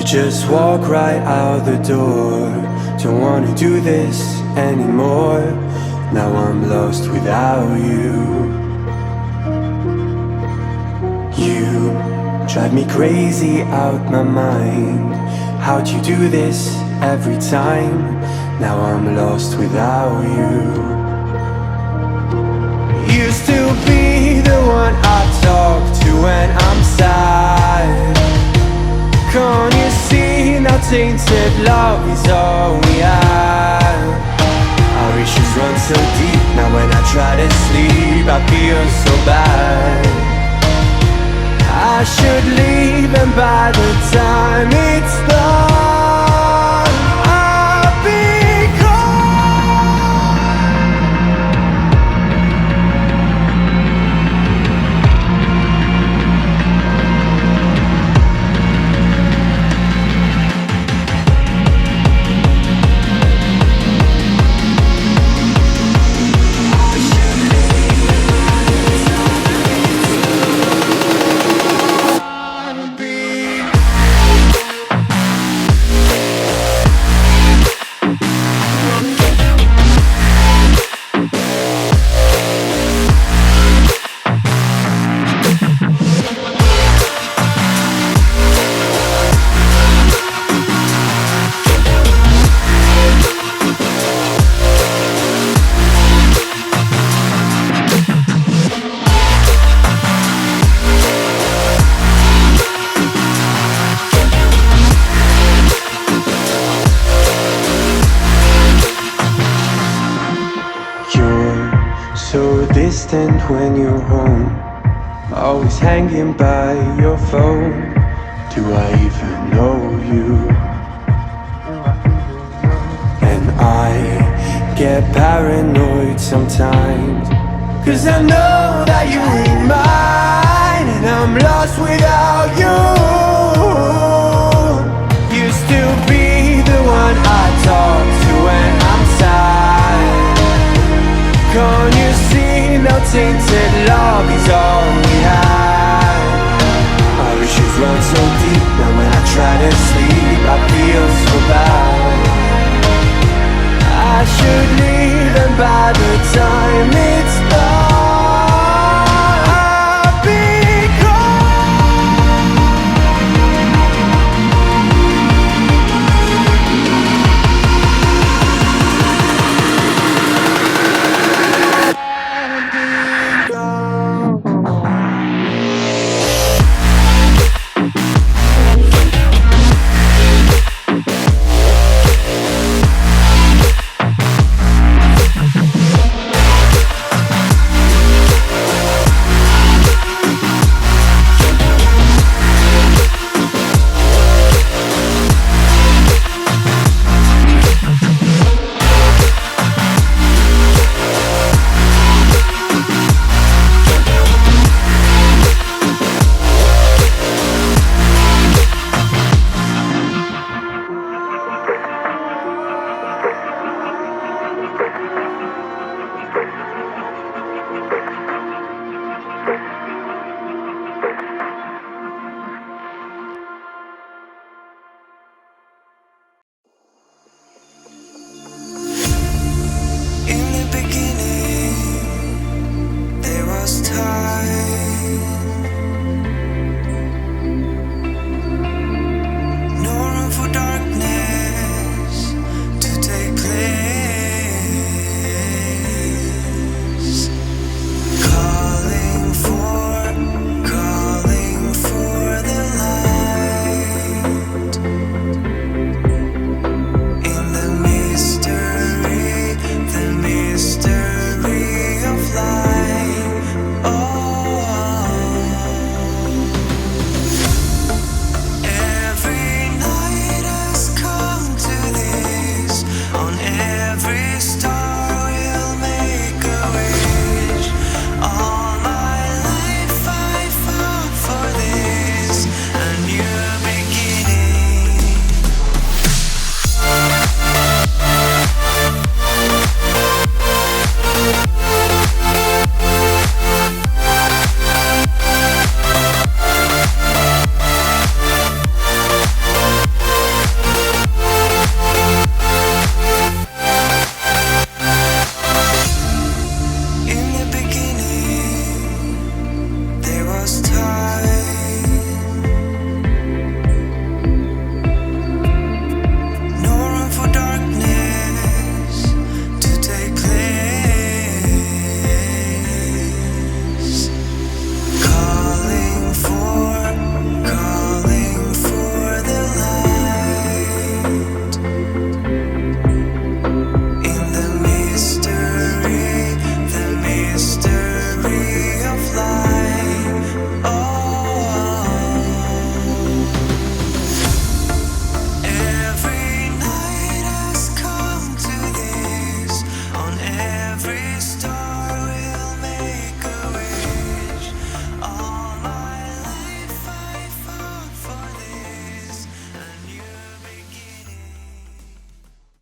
just walk right out the door. Don't wanna do this anymore. Now I'm lost without you. You drive me crazy out my mind. How'd you do this every time? Now I'm lost without you. Used to be the one I talk to when I'm sad. Can't you see now tainted love is all we have? Our issues run so deep, now when I try to sleep I feel so bad. I should leave and by the time it's done I'll be distant when you're home, always hanging by your phone. Do I even know you? And I get paranoid sometimes, 'cause I know that you ain't mine, and I'm lost without you. Used to be the one I talk to when I'm sad. Can't you see now tainted love is all we have? Our issues run so deep, now when I try to sleep